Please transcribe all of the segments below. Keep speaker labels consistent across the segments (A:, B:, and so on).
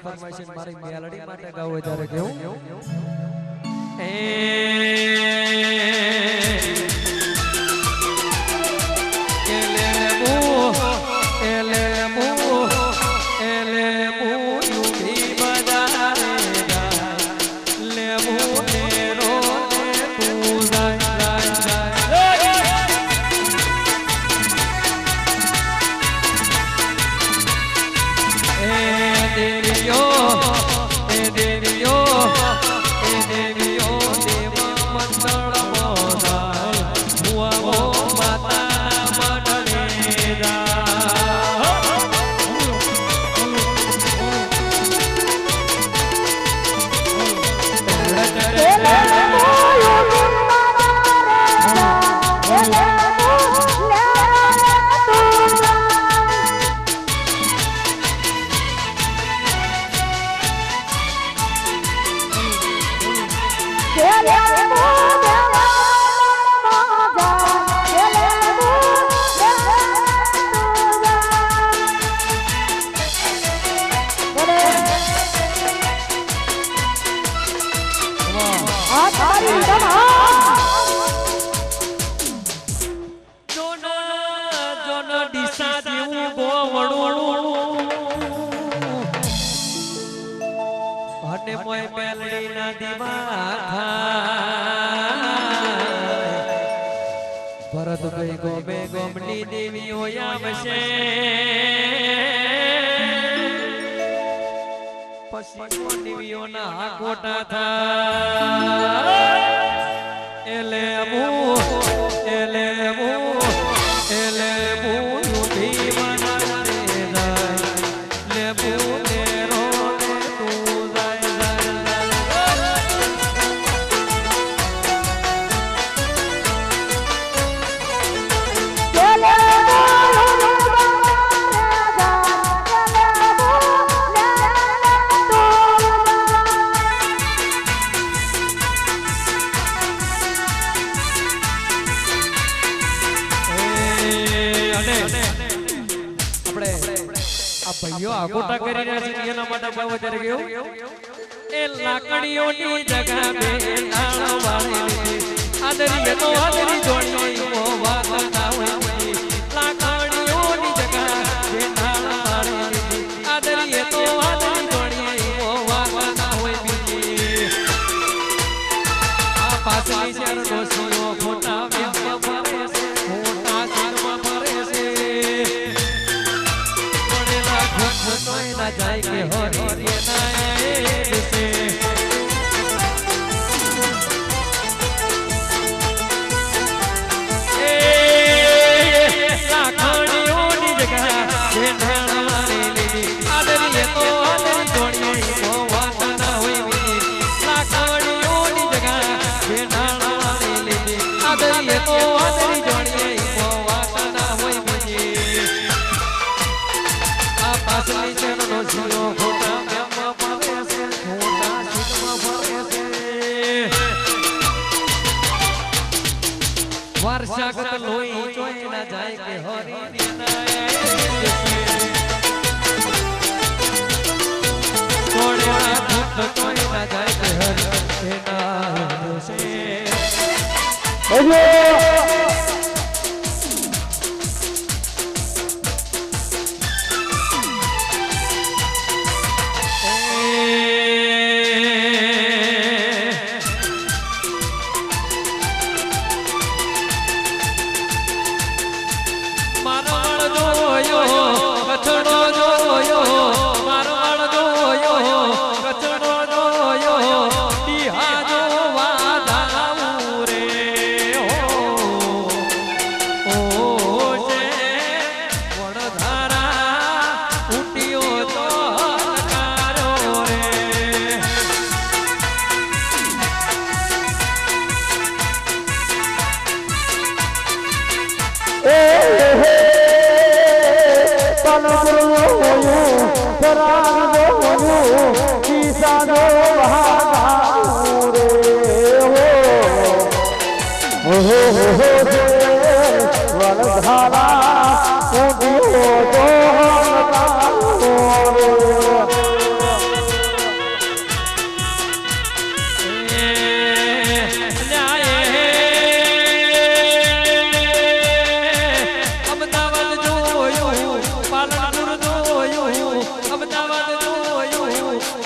A: ફરમાઈશ મારી મેલડી માટે ગાવું ત્યારે કેવું ભરત ભાઈ ગોમે ગોમની દેવીઓ આવશે પછી દેવીઓના કોટા થાય એલે મુ ભાઈઓ આગોટા કરી રહ્યા છે એના માટે ભાવ ત્યારે ગયો એ લાકડીઓની જગા બે નાળ વાળી આદરી તો આદરી જોડી ઓ વાગતા હોય લાકડીઓની જગા બે નાળ વાળી આદરી તો આદરી જોડી ઓ વાગતા હોય બીજી આ પાછલી શેર દોસ્તીઓ ખોટા વ્યાપ ફરે છે ખોટા શેરમાં ફરે છે ના જાય કે હરી છે લાખણીઓની જગા જે નાણાની લીધી આદરી તો આદરી જોડી વાતના હોય બીજી લાખણીઓની જગા જે નાણાની લીધી આદરી તો આદરી જોડી વાતના હોય બીજી આ પાછલી ચરણો જીઓ ખોટા વ્યામાં ફરે છે ખોટા શીખમાં ફરે છે વારસાગત લોહી જોઈ ના જાય કે હરી કોડેલા ભૂત જોઈ ના જાય કે હરી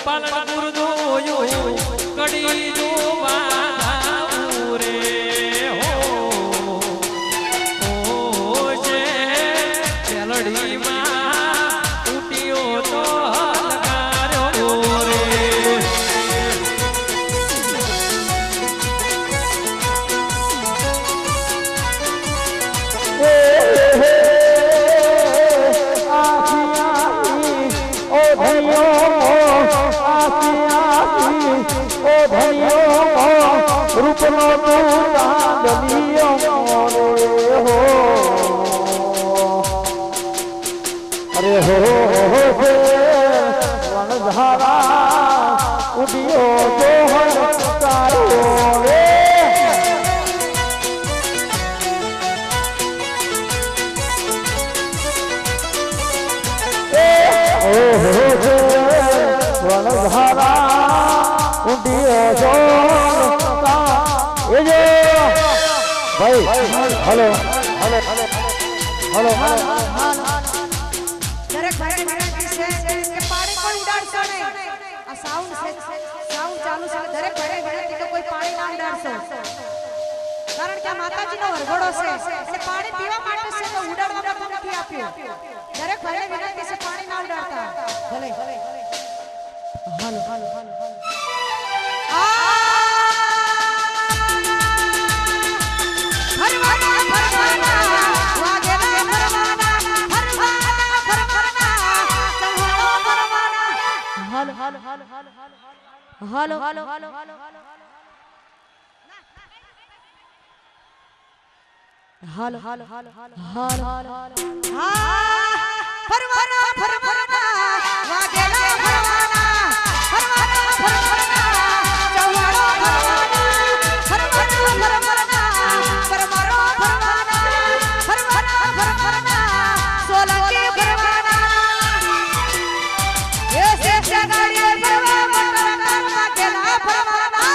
A: પાલનપુર જોયું કડી જોવા રે હો છે પેલડીમાં ઉઠ્યો તો લગાર્યો રે
B: રૂપનો અરે હો વણધારા ઉડિયો જોહન તારો રે વણધારા ઉડિયો જોહન ભાઈ હલો હલો હલો
C: દરેક ભાઈને વિનંતી છે કે પાણી કોઈ ઉડાડશો નહીં આ સાઉન્ડ ચાલુ છે દરેક ભાઈને વિનંતી કે કોઈ પાણી ના ઉડાડશો કારણ કે આ માતાજીનો વરઘોડો છે એટલે પાણી પીવા માટે છે તો ઉડાડવા નથી આપ્યું દરેક ભાઈને વિનંતી છે પાણી ના ઉડાડતા ભલે હાલો હાલો હાલો હાલો હાલો હાલો હાલો હાલો હાલો હાલો ફરવાના ફરવાના વાગેલા ફરવાના ફરવાના ફરવાના ચવાળો ફરવાના ફરવાના ફરવાના ફરવાના ફરવાના ફરવાના સોલંકી ફરવાના એ શેષ ગાડી ફરવાના વાગેલા ફરવાના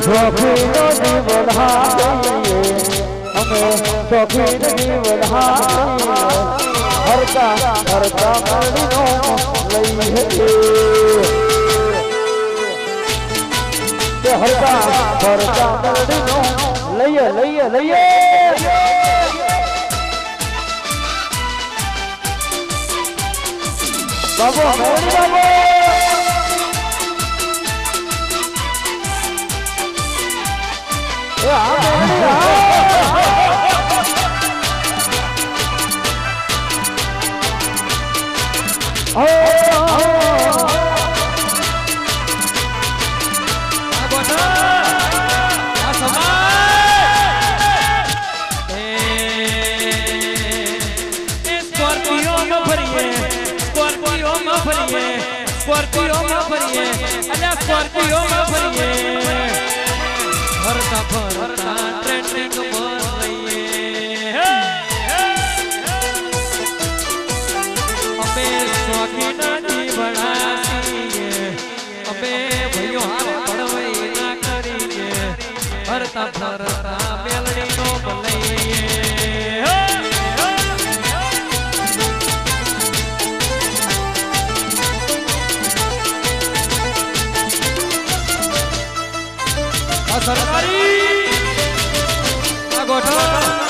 B: શોખીનો જીવન હાઈએ અમે શોખીન જીવન હાઈએ હરતા હરતા મળીનો લઈએ તે હરતા હરતા મળીનો લઈએ લઈએ લઈએ બાબો મેળી બાબો Yeah,
A: સ્કોર્પિયો માં ફરીએ અલ્યા સ્કોર્પિયો માં ફરીએ ફરતા ફરતા ટ્રેન્ડિંગ માં રહીએ અમે શોખીના જીવડા છીએ અમે ભાઈઓ હારે ભણવાઈ ના કરીએ ફરતા ફરતા મેલડી નો બોલાઈએ સરકારી આ ગોઠા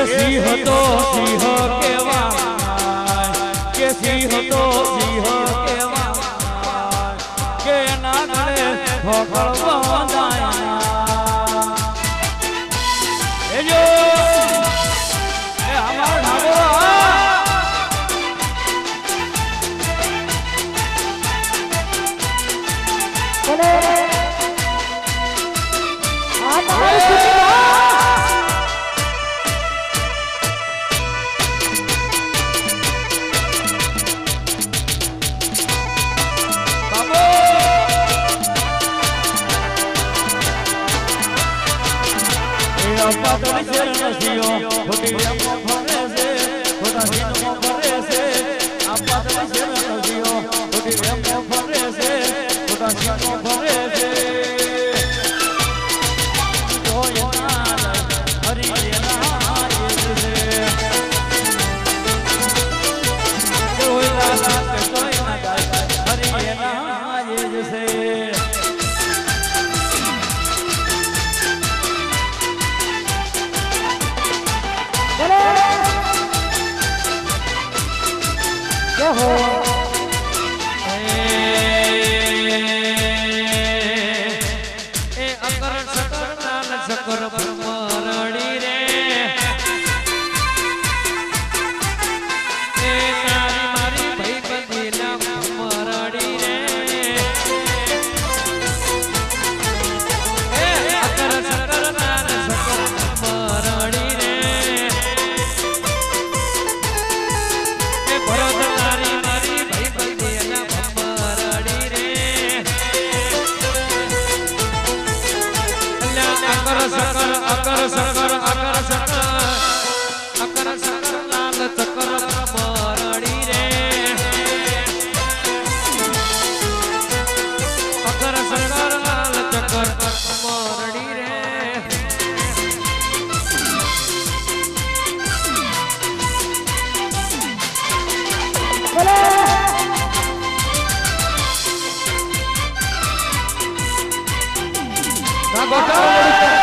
A: સિંહ તો સિંહ કેવાય કે સિંહ તો સિંહ કેવાય કે ના ગળે ફોકળ બંધાય એ જો એ અમાર ઢાબો
B: બોલે આ તારી
A: પાતળી શેર નસીઓ ખોટી વેમો ફરે છે ખોટા જીનો ફરે છે આ પાતળી શેર નસીઓ ખોટી વેમો ફરે છે ખોટા જીનો ફરે છે જોય ના હરી ના છે જોય ના જોય ના હરી ના છે
B: હો
A: એ અકર સકર નાલ સકર બ્રહ્મરણી રે એ તારી મારી ભાઈ બંધીના બ્રહ્મરણી રે એ અકર સકર નાલ સકર બ્રહ્મરણી રે એ ભરત તારી મારી ભાઈ બંધીના બ્રહ્મરણી રે અકર સકર લાલ ચકર બ્રહ્મરણી રે અકર સકર લાલ ચકર બ્રહ્મરણી રે
B: બોલે
A: ના ગોઠા
B: મારી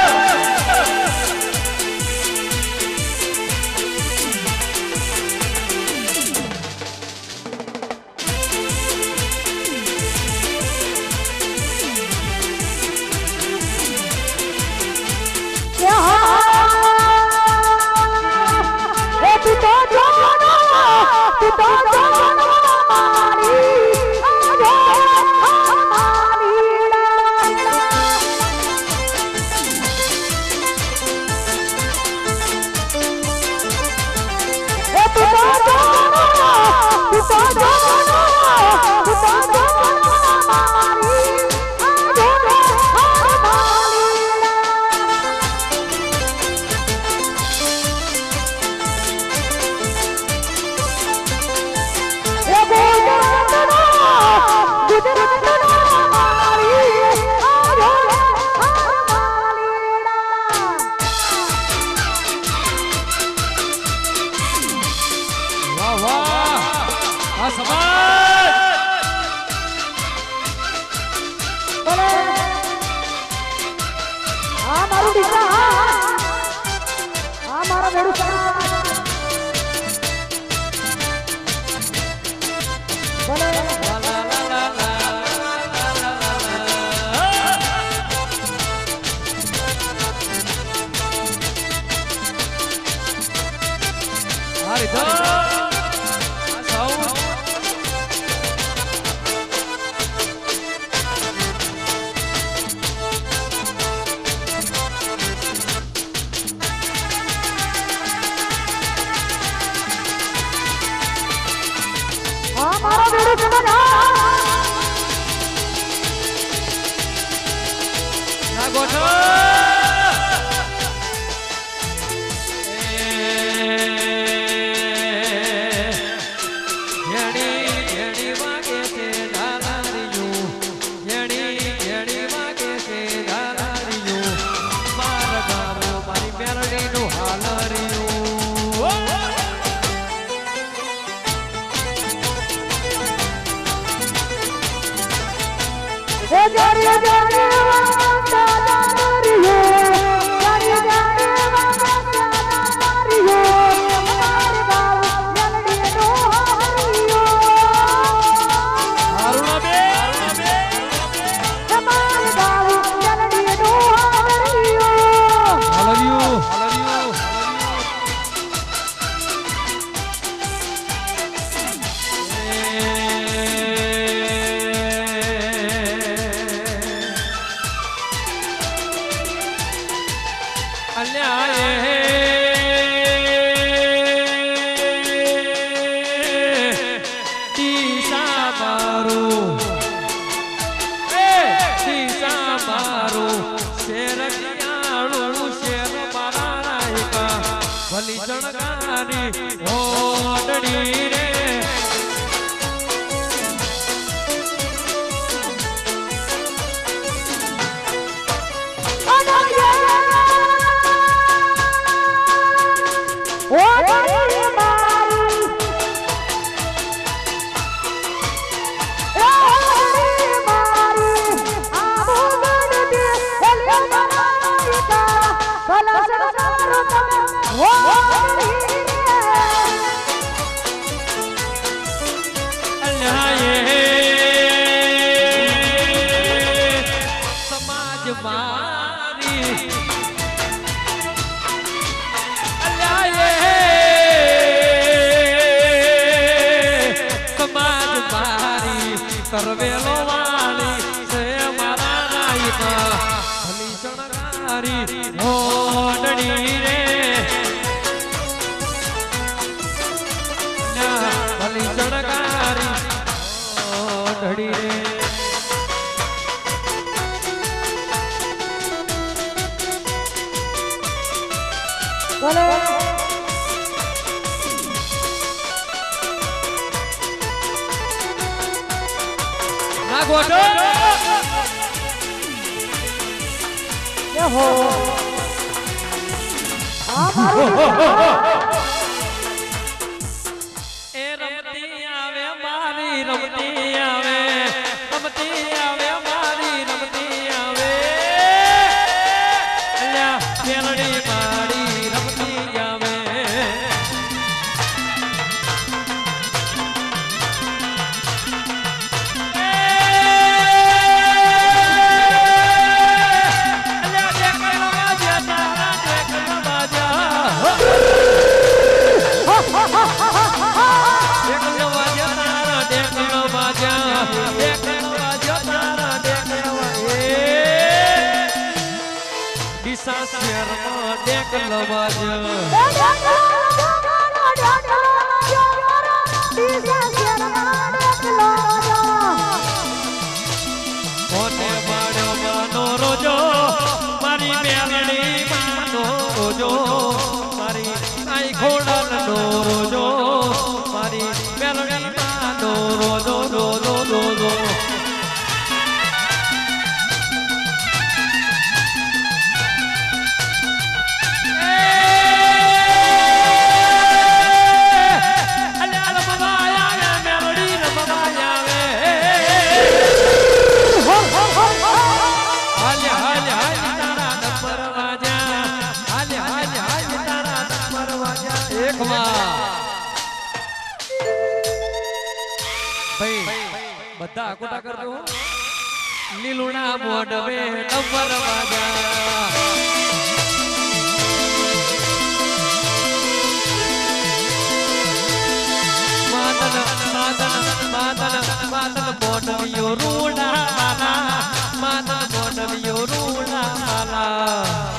A: કરવેલો વાળી છે મારા નાયકા ભલી શણગારી ઓડણી રે ભલી શણગારી ઓડણી રે ગોઠો
B: હો આ મારું
A: એ રમતી આવે મારી રમતી આવે રમતી આવે મારી રમતી આવે અલ્યા પેલડી મારી રમતી આવે
B: ડીસા
A: બધા આકોટા કરજો હો. લીલુડા મોઢવે ડમર વાજા માતન બોડવિયો રૂડા માલા માતન બોડવિયો રૂડા માલા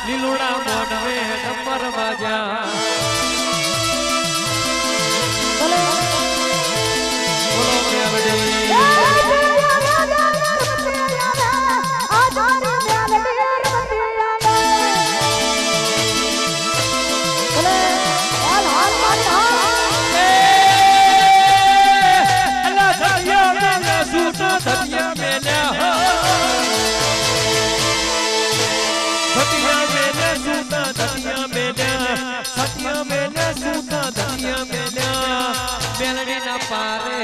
A: લીલુડા મોઢવે ડમર વાજા બોલો મેલડી ના પારે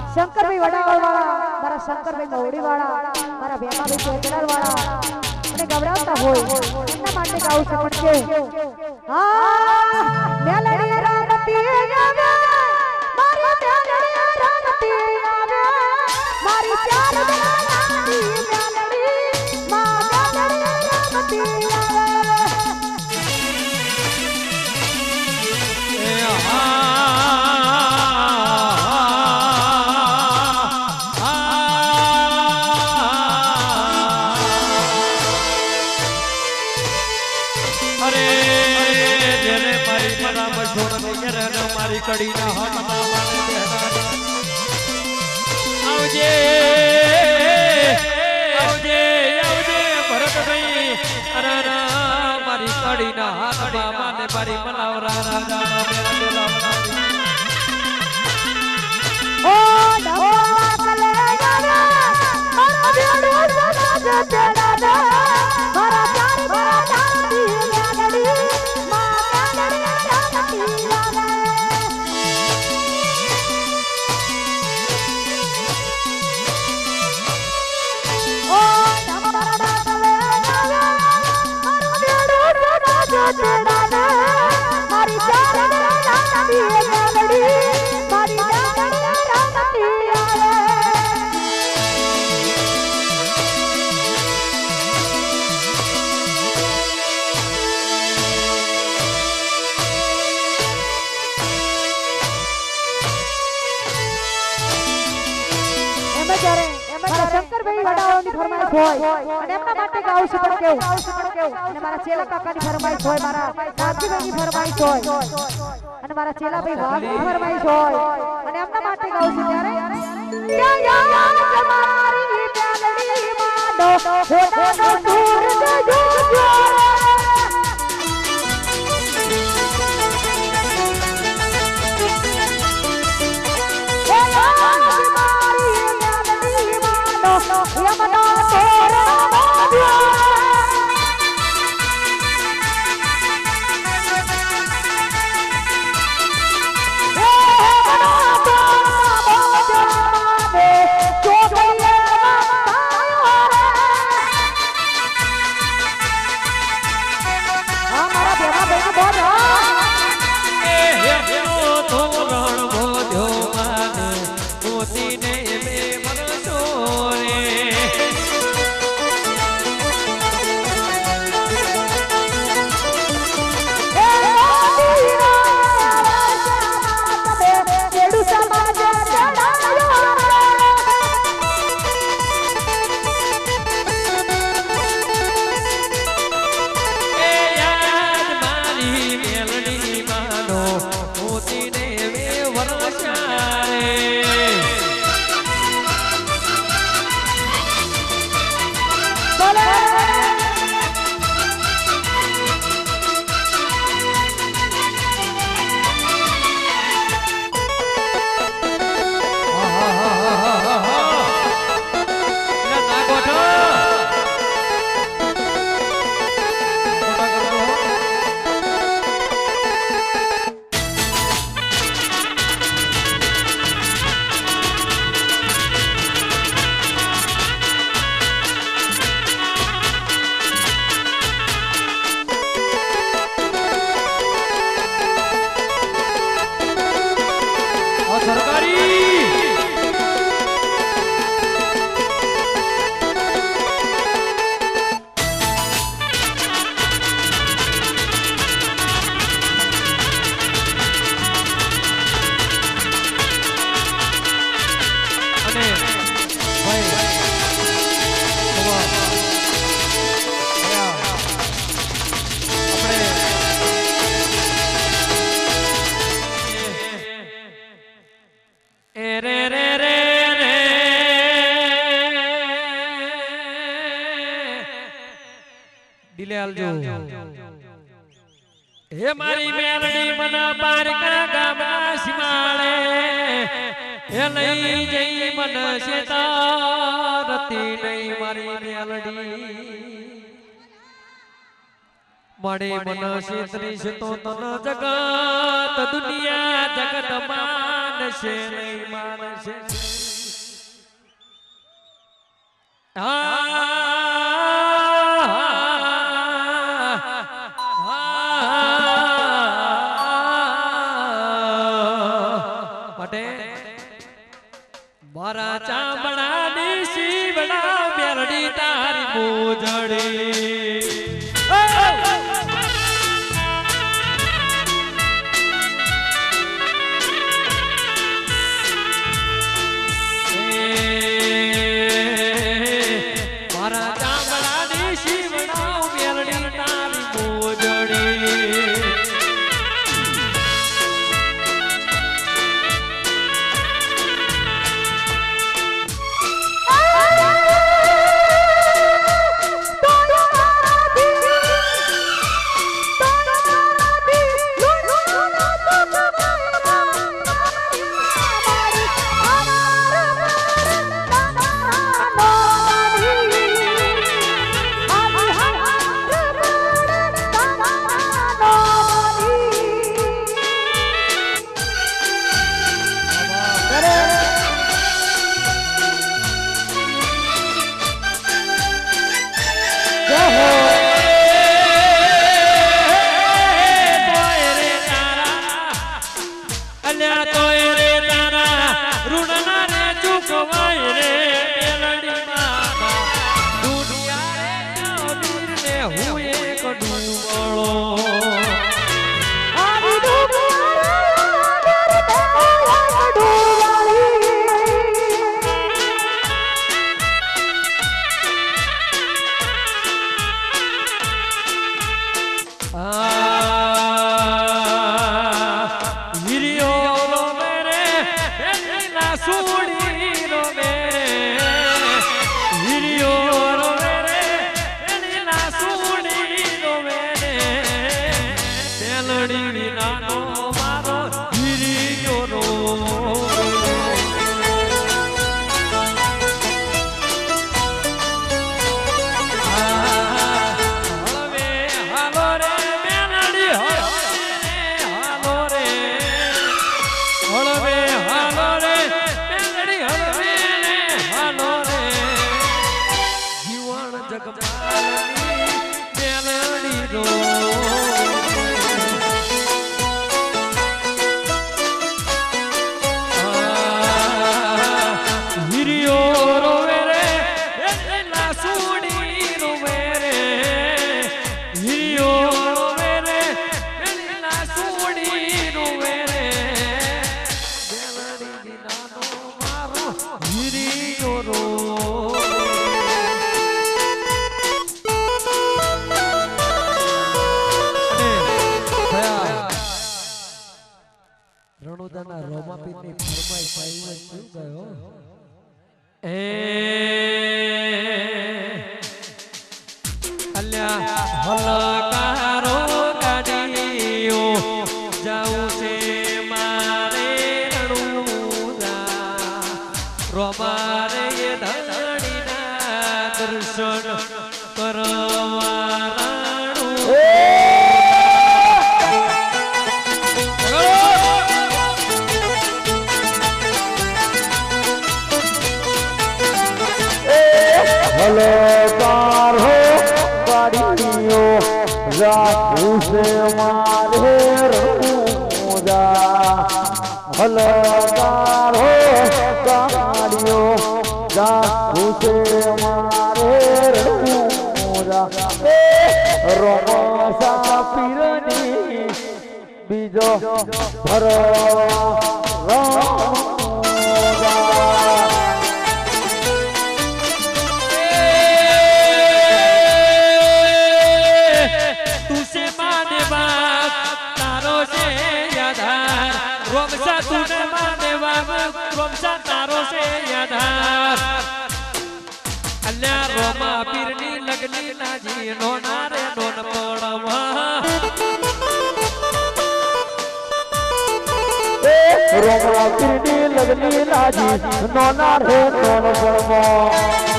B: શંકરભાઈ વડાવાળ વાળા મારા શંકરભાઈ ગૌડી વાળા મારા ભેમાભાઈ ચેતનાર વાળા અને ગવડાવતા હોય એમના માટે ગાઉં છું પણ કે હા મેલડી રામતી આવે મારી મેલડી રામતી આવે મારી ચાર દલાલી મેલડી માં મેલડી રામતી આવે
A: મારી કડી ના હાથમાં આવજે આવજે આવજે ભરતભાઈ અરે મારી કડી ના હાથમાં માને મારી મલાવરા રાજા મેરા ડોલા
B: ઓ ડવા કલે ગાના મારા બેડો સના તેરા દા મારા ચાર બરા ધાતી મેલડી માં મેલડી રામતી આવે ઓ ત્યારે મારા શંકરભાઈ વડાઓની ફરમાઈશ હોય અને એમના માટે ગાઉં છું પણ કેવું અને મારા ચેલા કાકાની ફરમાઈશ હોય મારા કાકીભાઈની ફરમાઈશ હોય અને મારા ચેલાભાઈ વાઘની ફરમાઈશ હોય અને એમના માટે ગાઉં છું ત્યારે તમારી પ્યાલડી માડો હોટાનો સૂરજ જોજો
A: હે મારી મેલડી મના પારકા ગામના સીમાડે હે લઈ જઈ મન શેતારતી નહીં મારી મેલડી મળે મન શેતરી છે તો તન જગત દુનિયા જગત માનશે નહીં માનશે મારા ચામડાની શીવડા મેલડી તારી મોજડી મારા ચામડાની શીવડા મેલડી તારી મોજડી
B: Oh
A: જગમાલની મેલડી રો રણુદાના રોમાપીરની ફરમાઈશ આવી શું ગયો અલ્યા હલકારો ગાડીઓ જાઉં છે મારે રણુદા રોમારે ધણીના દર્શન કરવા
D: હલકાર હો ગાડીઓ રાખું છે મારે રણુદા હલકાર હો ગાડીઓ રાખું છે મારે રણુદા રોમસા પીરની બીજો ભરવા
A: રોમસા તુને માને વાવ રોમસા તારો છે યાદાર અલ્યા રોમા પીરની લગની નાજી નો નારે નોન પડવા
D: રોમા પીરની લગની નાજી નો નારે નોન પડવા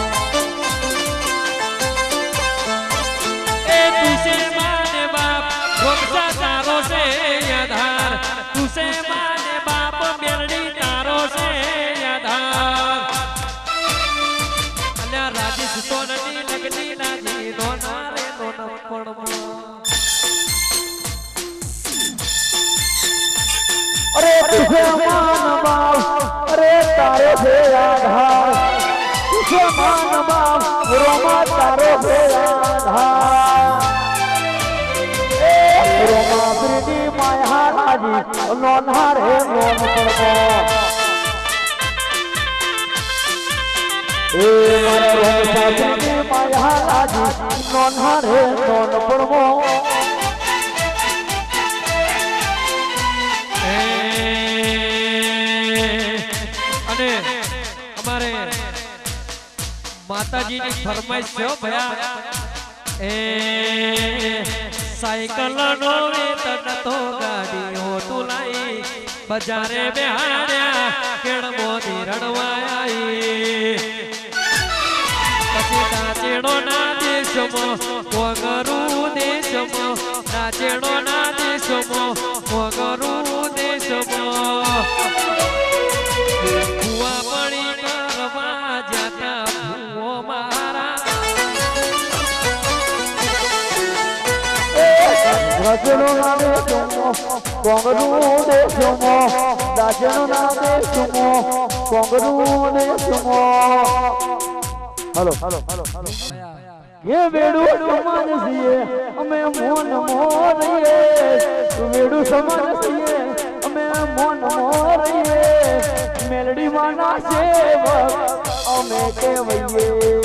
A: એ તુસે માને બાપ રોમસા તારો છે યાદાર તુસે માને બાપ મેરડી તારો છે યાદાર અલ્યા રાજેશ સોનની લગની નાજી નો નારે નોન પડવા
D: અરે તુસે માન બાપ અરે તારો છે આધાર તુસે માન બાપ રોમા તારો છે આધાર રોમા પ્રીતિ માયા રાજી નોનહાર હે નોન પડવો એ મારા રોમા પ્રીતિ માયા રાજી નોનહાર હે નોન પડવો
A: અને અમારે માતાજીની ફરમાઈશ છે ભયા એ સાયકલ નો વેતન તો ગાડીઓ તુલાઈ બજારે બેહાડ્યા કેળમોથી રણવાઈ પછી નાચેડો ના દેશમાં વગરું દેશમાં નાચેડો ના દેશમાં વગરું દેશમાં ભુવા પડી કરવા જતા ભુવો મારા
D: રજનો નામે સુમો કોંગરું દે સુમો દાજનો નામે સુમો કોંગરું દે સુમો હલો ये वेडू समाज सिए हमें मोन मोरिए वेडू समाज सिए हमें मोन मोरिए मेलडी माना सेवक हमें केवइए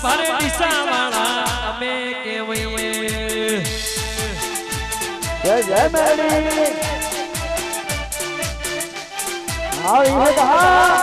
A: ભરે દિશાવાળા અમે કેવઈએ
D: જય જય મેડી આવી હે હા